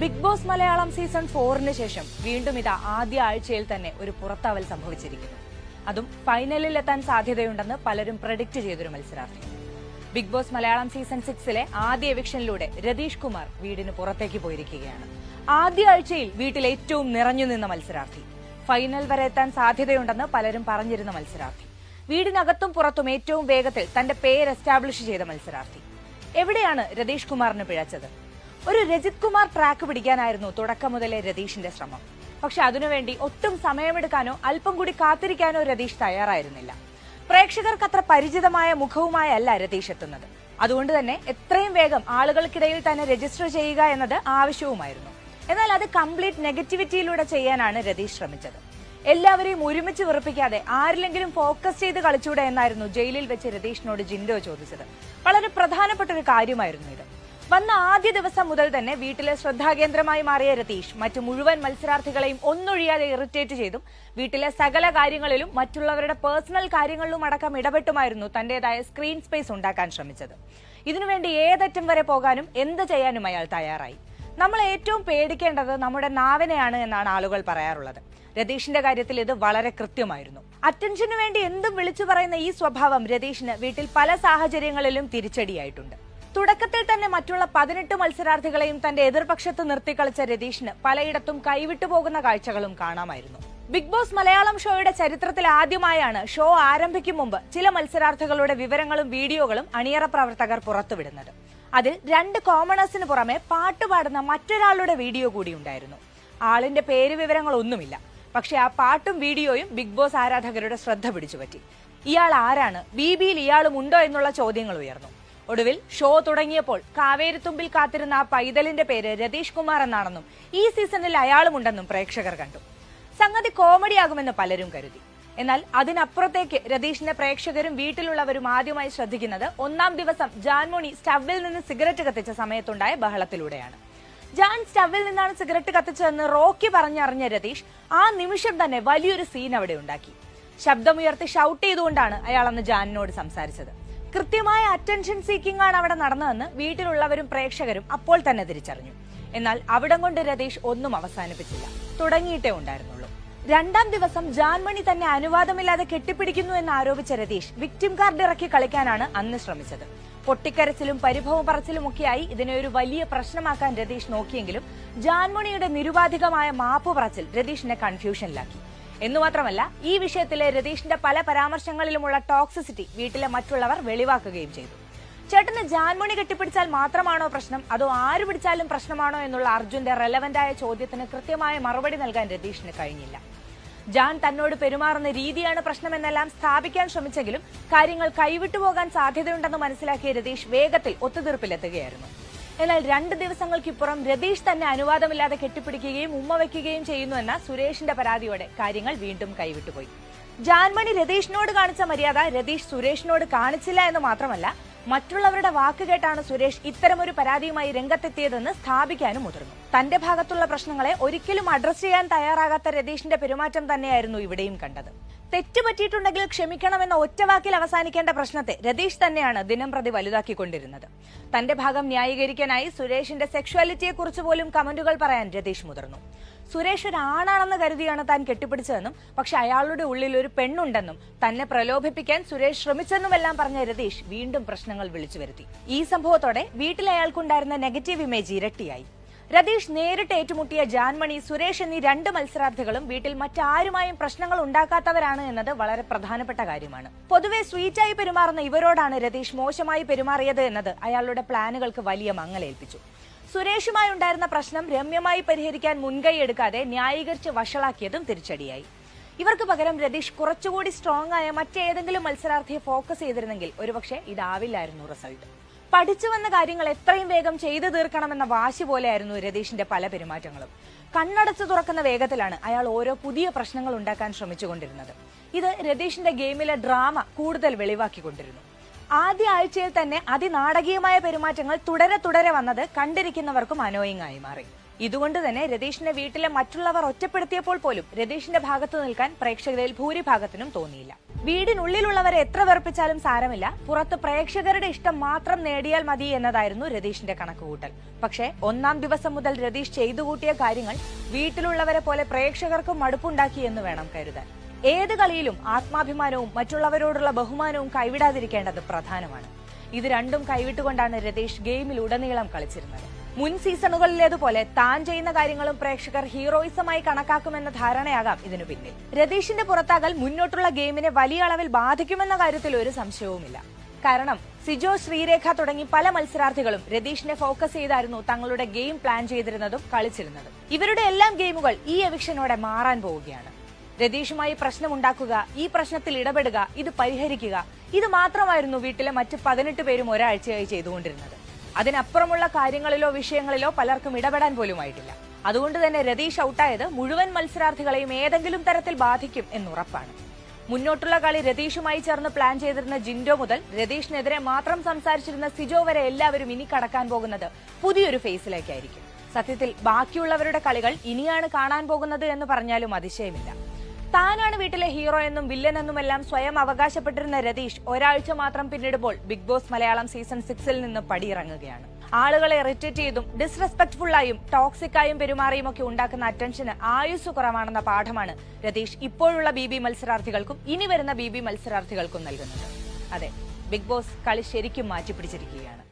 Big boss Malayalam season 4-ന് ശേഷം വീണ്ടും ഇതാ ആദ്യ ആഴ്ചയിൽ തന്നെ ഒരു പുറത്താവൽ സംഭവിച്ചിരിക്കുന്നു. അതും ഫൈനലിൽ എത്താൻ സാധ്യതയുണ്ടെന്ന് പലരും പ്രഡിക്റ്റ് ചെയ്തൊരു മത്സരാർത്ഥി. ബിഗ് ബോസ് മലയാളം സീസൺ 6-ലെ ആദ്യ എവിക്ഷനിലൂടെ രതീഷ് കുമാർ വീടിന് പുറത്തേക്ക് പോയിരിക്കുകയാണ്. ആദ്യ ആഴ്ചയിൽ വീട്ടിൽ ഏറ്റവും നിറഞ്ഞു നിന്ന മത്സരാർത്ഥി, ഫൈനൽ വരെ എത്താൻ സാധ്യതയുണ്ടെന്ന് പലരും പറഞ്ഞിരുന്ന മത്സരാർത്ഥി, വീടിനകത്തും പുറത്തും ഏറ്റവും വേഗത്തിൽ തന്റെ പേര് എസ്റ്റാബ്ലിഷ് ചെയ്ത മത്സരാർത്ഥി. എവിടെയാണ് രതീഷ് കുമാറിന് പിഴച്ചത്? ഒരു രജിത് കുമാർ ട്രാക്ക് പിടിക്കാനായിരുന്നു തുടക്കം മുതലേ രതീഷിന്റെ ശ്രമം. പക്ഷെ അതിനുവേണ്ടി ഒട്ടും സമയമെടുക്കാനോ അല്പം കൂടി കാത്തിരിക്കാനോ രതീഷ് തയ്യാറായിരുന്നില്ല. പ്രേക്ഷകർക്ക് അത്ര പരിചിതമായ മുഖവുമായല്ല രതീഷ് എത്തുന്നത്. അതുകൊണ്ട് തന്നെ എത്രയും വേഗം ആളുകൾക്കിടയിൽ തന്നെ രജിസ്റ്റർ ചെയ്യുക എന്നത് ആവശ്യവുമായിരുന്നു. എന്നാൽ അത് കംപ്ലീറ്റ് നെഗറ്റിവിറ്റിയിലൂടെ ചെയ്യാനാണ് രതീഷ് ശ്രമിച്ചത്. എല്ലാവരെയും ഒരുമിച്ച് വെറുപ്പിക്കാതെ ആരിലെങ്കിലും ഫോക്കസ് ചെയ്ത് കളിച്ചൂടെ എന്നായിരുന്നു ജയിലിൽ വെച്ച് രതീഷിനോട് ജിൻഡോ ചോദിച്ചത്. വളരെ പ്രധാനപ്പെട്ട ഒരു കാര്യമായിരുന്നു ഇത്. വന്ന ആദ്യ ദിവസം മുതൽ തന്നെ വീട്ടിലെ ശ്രദ്ധാകേന്ദ്രമായി മാറിയ രതീഷ് മറ്റു മുഴുവൻ മത്സരാർത്ഥികളെയും ഒന്നൊഴിയാതെ ഇറിറ്റേറ്റ് ചെയ്തും വീട്ടിലെ സകല കാര്യങ്ങളിലും മറ്റുള്ളവരുടെ പേഴ്സണൽ കാര്യങ്ങളിലും അടക്കം ഇടപെട്ടുമായിരുന്നു തന്റേതായ സ്ക്രീൻ സ്പേസ് ഉണ്ടാക്കാൻ ശ്രമിച്ചത്. ഇതിനുവേണ്ടി ഏതറ്റം വരെ പോകാനും എന്ത് ചെയ്യാനും അയാൾ തയ്യാറായി. നമ്മൾ ഏറ്റവും പേടിക്കേണ്ടത് നമ്മുടെ നാവിനെയാണ് എന്നാണ് ആളുകൾ പറയാറുള്ളത്. രതീഷിന്റെ കാര്യത്തിൽ ഇത് വളരെ കൃത്യമായിരുന്നു. അറ്റൻഷന് വേണ്ടി എന്തും വിളിച്ചു പറയുന്ന ഈ സ്വഭാവം രതീഷിന് വീട്ടിൽ പല സാഹചര്യങ്ങളിലും തിരിച്ചടിയായിട്ടുണ്ട്. തുടക്കത്തിൽ തന്നെ മറ്റുള്ള 18 മത്സരാർത്ഥികളെയും തന്റെ എതിർപക്ഷത്ത് നിർത്തിക്കളിച്ച രതീഷിന് പലയിടത്തും കൈവിട്ടു പോകുന്ന കാഴ്ചകളും കാണാമായിരുന്നു. ബിഗ് ബോസ് മലയാളം ഷോയുടെ ചരിത്രത്തിൽ ആദ്യമായാണ് ഷോ ആരംഭിക്കും മുമ്പ് ചില മത്സരാർത്ഥികളുടെ വിവരങ്ങളും വീഡിയോകളും അണിയറ പ്രവർത്തകർ പുറത്തുവിടുന്നത്. അതിൽ 2 കോമണേഴ്സിന് പുറമെ പാട്ടുപാടുന്ന മറ്റൊരാളുടെ വീഡിയോ കൂടി ഉണ്ടായിരുന്നു. ആളിന്റെ പേര് വിവരങ്ങളൊന്നുമില്ല. പക്ഷെ ആ പാട്ടും വീഡിയോയും ബിഗ് ബോസ് ആരാധകരുടെ ശ്രദ്ധ പിടിച്ചുപറ്റി. ഇയാൾ ആരാണ്, ബിബിയിൽ ഇയാളും ഉണ്ടോ എന്നുള്ള ചോദ്യങ്ങൾ ഉയർന്നു. ഒടുവിൽ ഷോ തുടങ്ങിയപ്പോൾ കാവേരിത്തുമ്പിൽ കാത്തിരുന്ന ആ പൈതലിന്റെ പേര് രതീഷ് കുമാർ എന്നാണെന്നും ഈ സീസണിൽ അയാളുമുണ്ടെന്നും പ്രേക്ഷകർ കണ്ടു. സംഗതി കോമഡിയാകുമെന്ന് പലരും കരുതി. എന്നാൽ അതിനപ്പുറത്തേക്ക് രതീഷിന്റെ പ്രേക്ഷകരും വീട്ടിലുള്ളവരും ആദ്യമായി ശ്രദ്ധിക്കുന്നത് 1-ാം ദിവസം ജാൻമോണി സ്റ്റവിൽ നിന്ന് സിഗരറ്റ് കത്തിച്ച സമയത്തുണ്ടായ ബഹളത്തിലൂടെയാണ്. ജാൻ സ്റ്റവിൽ നിന്നാണ് സിഗരറ്റ് കത്തിച്ചതെന്ന് റോക്കി പറഞ്ഞറിഞ്ഞ രതീഷ് ആ നിമിഷം തന്നെ വലിയൊരു സീൻ അവിടെ ഉണ്ടാക്കി. ശബ്ദമുയർത്തി ഷൗട്ട് ചെയ്തുകൊണ്ടാണ് അയാൾ അന്ന് ജാനിനോട് സംസാരിച്ചത്. കൃത്യമായ അറ്റൻഷൻ സീക്കിംഗ് ആണ് അവിടെ നടന്നതെന്ന് വീട്ടിലുള്ളവരും പ്രേക്ഷകരും അപ്പോൾ തന്നെ തിരിച്ചറിഞ്ഞു. എന്നാൽ അവിടം കൊണ്ട് രതീഷ് ഒന്നും അവസാനിപ്പിച്ചില്ല, തുടങ്ങിയിട്ടേ ഉണ്ടായിരുന്നുള്ളൂ. 2-ാം ദിവസം ജാൻമണി തന്നെ അനുവാദമില്ലാതെ കെട്ടിപ്പിടിക്കുന്നു എന്ന് ആരോപിച്ച രതീഷ് വിക്ടിം കാർഡ് ഇറക്കി കളിക്കാനാണ് അന്ന് ശ്രമിച്ചത്. പൊട്ടിക്കരച്ചിലും പരിഭവം പറച്ചിലുമൊക്കെയായി ഇതിനെ ഒരു വലിയ പ്രശ്നമാക്കാൻ രതീഷ് നോക്കിയെങ്കിലും ജാൻമണിയുടെ നിരുപാധികമായ മാപ്പ് പറച്ചിൽ രതീഷിനെ കൺഫ്യൂഷനിലാക്കി. എന്നുമാത്രമല്ല, ഈ വിഷയത്തിലെ രതീഷിന്റെ പല പരാമർശങ്ങളിലുമുള്ള ടോക്സിസിറ്റി വീട്ടിലെ മറ്റുള്ളവർ വെളിവാക്കുകയും ചെയ്തു. ചേട്ടന് ജാൻമണി കെട്ടിപ്പിടിച്ചാൽ മാത്രമാണോ പ്രശ്നം, അതോ ആര് പിടിച്ചാലും പ്രശ്നമാണോ എന്നുള്ള അർജുന്റെ റെലവന്റായ ചോദ്യത്തിന് കൃത്യമായ മറുപടി നൽകാൻ രതീഷിന് കഴിഞ്ഞില്ല. ജാൻ തന്നോട് പെരുമാറുന്ന രീതിയാണ് പ്രശ്നമെന്നെല്ലാം സ്ഥാപിക്കാൻ ശ്രമിച്ചെങ്കിലും കാര്യങ്ങൾ കൈവിട്ടുപോകാൻ സാധ്യതയുണ്ടെന്ന് മനസ്സിലാക്കിയ രതീഷ് വേഗത്തിൽ ഒത്തുതീർപ്പിലെത്തുകയായിരുന്നു. എന്നാൽ 2 ദിവസങ്ങൾക്കിപ്പുറം രതീഷ് തന്നെ അനുവാദമില്ലാതെ കെട്ടിപ്പിടിക്കുകയും ഉമ്മ വയ്ക്കുകയും ചെയ്യുന്നുവെന്ന സുരേഷിന്റെ പരാതിയോടെ കാര്യങ്ങൾ വീണ്ടും കൈവിട്ടുപോയി. ജാൻമണി രതീഷിനോട് കാണിച്ച മര്യാദ രതീഷ് സുരേഷിനോട് കാണിച്ചില്ല എന്ന് മാത്രമല്ല, മറ്റുള്ളവരുടെ വാക്കുകേട്ടാണ് സുരേഷ് ഇത്തരമൊരു പരാതിയുമായി രംഗത്തെത്തിയതെന്ന് സ്ഥാപിക്കാനും മുതിർന്നു. തന്റെ ഭാഗത്തുള്ള പ്രശ്നങ്ങളെ ഒരിക്കലും അഡ്രസ് ചെയ്യാൻ തയ്യാറാകാത്ത രതീഷിന്റെ പെരുമാറ്റം തന്നെയായിരുന്നു ഇവിടെയും കണ്ടത്. തെറ്റുപറ്റിയിട്ടുണ്ടെങ്കിൽ ക്ഷമിക്കണമെന്ന ഒറ്റവാക്കിൽ അവസാനിക്കേണ്ട പ്രശ്നത്തെ രതീഷ് തന്നെയാണ് ദിനം പ്രതി വലുതാക്കിക്കൊണ്ടിരുന്നത്. തന്റെ ഭാഗം ന്യായീകരിക്കാനായി സുരേഷിന്റെ സെക്ഷുവാലിറ്റിയെക്കുറിച്ച് പോലും കമന്റുകൾ പറയാൻ രതീഷ് മുതിർന്നു. സുരേഷ് ഒരു ആണാണെന്ന് കരുതിയാണ് താൻ കെട്ടിപ്പിടിച്ചതെന്നും പക്ഷെ അയാളുടെ ഉള്ളിൽ ഒരു പെണ്ണുണ്ടെന്നും തന്നെ പ്രലോഭിപ്പിക്കാൻ സുരേഷ് ശ്രമിച്ചെന്നുമെല്ലാം പറഞ്ഞ രതീഷ് വീണ്ടും പ്രശ്നങ്ങൾ വിളിച്ചു വരുത്തി. ഈ സംഭവത്തോടെ വീട്ടിൽ അയാൾക്കുണ്ടായിരുന്ന നെഗറ്റീവ് ഇമേജ് ഇരട്ടിയായി. രതീഷ് നേരിട്ട് ഏറ്റുമുട്ടിയ ജാൻമണി, സുരേഷ് എന്നീ 2 മത്സരാർത്ഥികളും വീട്ടിൽ മറ്റാരുമായും പ്രശ്നങ്ങൾ ഉണ്ടാക്കാത്തവരാണ് എന്നത് വളരെ പ്രധാനപ്പെട്ട കാര്യമാണ്. പൊതുവെ സ്വീറ്റായി പെരുമാറുന്ന ഇവരോടാണ് രതീഷ് മോശമായി പെരുമാറിയത് എന്നത് അയാളുടെ പ്ലാനുകൾക്ക് വലിയ മങ്ങലേൽപ്പിച്ചു. സുരേഷുമായി ഉണ്ടായിരുന്ന പ്രശ്നം രമ്യമായി പരിഹരിക്കാൻ മുൻകൈ എടുക്കാതെ ന്യായീകരിച്ച് വഷളാക്കിയതും തിരിച്ചടിയായി. ഇവർക്ക് പകരം രതീഷ് കുറച്ചുകൂടി സ്ട്രോങ് ആയ മറ്റേതെങ്കിലും മത്സരാർത്ഥിയെ ഫോക്കസ് ചെയ്തിരുന്നെങ്കിൽ ഒരുപക്ഷെ ഇതാവില്ലായിരുന്നു റിസൾട്ട്. പഠിച്ചു വന്ന കാര്യങ്ങൾ എത്രയും വേഗം ചെയ്തു തീർക്കണമെന്ന വാശി പോലെയായിരുന്നു രതീഷിന്റെ പല പെരുമാറ്റങ്ങളും. കണ്ണടച്ചു തുറക്കുന്ന വേഗത്തിലാണ് അയാൾ ഓരോ പുതിയ പ്രശ്നങ്ങൾ ഉണ്ടാക്കാൻ ശ്രമിച്ചുകൊണ്ടിരുന്നത്. ഇത് രതീഷിന്റെ ഗെയിമിലെ ഡ്രാമ കൂടുതൽ വെളിവാക്കിക്കൊണ്ടിരുന്നു. ആദ്യ ആഴ്ചയിൽ തന്നെ അതിനാടകീയമായ പെരുമാറ്റങ്ങൾ തുടരെ വന്നത് കണ്ടിരിക്കുന്നവർക്കും അനോയിങ് ആയി മാറി. ഇതുകൊണ്ട് തന്നെ രതീഷിന്റെ വീട്ടിലെ മറ്റുള്ളവർ ഒറ്റപ്പെടുത്തിയപ്പോൾ പോലും രതീഷിന്റെ ഭാഗത്തു നിൽക്കാൻ പ്രേക്ഷകരിൽ ഭൂരിഭാഗത്തിനും തോന്നിയില്ല. വീടിനുള്ളിലുള്ളവരെ എത്ര വെറുപ്പിച്ചാലും സാരമില്ല, പുറത്ത് പ്രേക്ഷകരുടെ ഇഷ്ടം മാത്രം നേടിയാൽ മതി എന്നതായിരുന്നു രതീഷിന്റെ കണക്കുകൂട്ടൽ. പക്ഷേ 1-ാം ദിവസം മുതൽ രതീഷ് ചെയ്തു കൂട്ടിയ കാര്യങ്ങൾ വീട്ടിലുള്ളവരെ പോലെ പ്രേക്ഷകർക്കും മടുപ്പുണ്ടാക്കി എന്ന് വേണം കരുതാൻ. ഏത് കളിയിലും ആത്മാഭിമാനവും മറ്റുള്ളവരോടുള്ള ബഹുമാനവും കൈവിടാതിരിക്കേണ്ടത് പ്രധാനമാണ്. ഇത് രണ്ടും കൈവിട്ടുകൊണ്ടാണ് രതീഷ് ഗെയിമിലുടനീളം കളിച്ചിരുന്നത്. മുൻ സീസണുകളിലേതുപോലെ താൻ ചെയ്യുന്ന കാര്യങ്ങളും പ്രേക്ഷകർ ഹീറോയിസമായി കണക്കാക്കുമെന്ന ധാരണയാകാം ഇതിനു പിന്നിൽ. രതീഷിന്റെ പുറത്താകൽ മുന്നോട്ടുള്ള ഗെയിമിനെ വലിയ അളവിൽ ബാധിക്കുമെന്ന കാര്യത്തിൽ ഒരു സംശയവുമില്ല. കാരണം സിജോ, ശ്രീരേഖ തുടങ്ങി പല മത്സരാർത്ഥികളും രതീഷിനെ ഫോക്കസ് ചെയ്തായിരുന്നു തങ്ങളുടെ ഗെയിം പ്ലാൻ ചെയ്തിരുന്നതും കളിച്ചിരുന്നതും. ഇവരുടെ എല്ലാം ഗെയിമുകൾ ഈ എവിക്ഷനോടെ മാറാൻ പോവുകയാണ്. രതീഷുമായി പ്രശ്നമുണ്ടാക്കുക, ഈ പ്രശ്നത്തിൽ ഇടപെടുക, ഇത് പരിഹരിക്കുക, ഇത് മാത്രമായിരുന്നു വീട്ടിലെ മറ്റ് 18 പേരും ഒരാഴ്ചയായി ചെയ്തുകൊണ്ടിരുന്നത്. അതിനപ്പുറമുള്ള കാര്യങ്ങളിലോ വിഷയങ്ങളിലോ പലർക്കും ഇടപെടാൻ പോലുമായിട്ടില്ല. അതുകൊണ്ട് തന്നെ രതീഷ് ഔട്ടായത് മുഴുവൻ മത്സരാർത്ഥികളെയും ഏതെങ്കിലും തരത്തിൽ ബാധിക്കും എന്നുറപ്പാണ്. മുന്നോട്ടുള്ള കളി രതീഷുമായി ചേർന്ന് പ്ലാൻ ചെയ്തിരുന്ന ജിൻഡോ മുതൽ രതീഷിനെതിരെ മാത്രം സംസാരിച്ചിരുന്ന സിജോ വരെ എല്ലാവരും ഇനി കടക്കാൻ പോകുന്നത് പുതിയൊരു ഫേസിലേക്കായിരിക്കും. സത്യത്തിൽ ബാക്കിയുള്ളവരുടെ കളികൾ ഇനിയാണ് കാണാൻ പോകുന്നത് എന്ന് പറഞ്ഞാലും അതിശയമില്ല. താനാണ് വീട്ടിലെ ഹീറോ എന്നും വില്ലൻ എന്നുമെല്ലാം സ്വയം അവകാശപ്പെട്ടിരുന്ന രതീഷ് ഒരാഴ്ച മാത്രം പിന്നിടുമ്പോൾ ബിഗ് ബോസ് മലയാളം സീസൺ 6-ൽ നിന്ന് പടിയിറങ്ങുകയാണ്. ആളുകളെ ഇറിറ്റേറ്റ് ചെയ്തും ഡിസ്റെസ്പെക്ട്ഫുള്ളായും ടോക്സിക്കായും പെരുമാറിയും ഒക്കെ ഉണ്ടാക്കുന്ന അറ്റൻഷന് ആയുസ് കുറവാണെന്ന പാഠമാണ് രതീഷ് ഇപ്പോഴുള്ള BB മത്സരാർത്ഥികൾക്കും ഇനി വരുന്ന BB മത്സരാർത്ഥികൾക്കും നൽകുന്നത്. അതെ, ബിഗ് ബോസ് കളി ശരിക്കും മാറ്റിപ്പിടിച്ചിരിക്കുകയാണ്.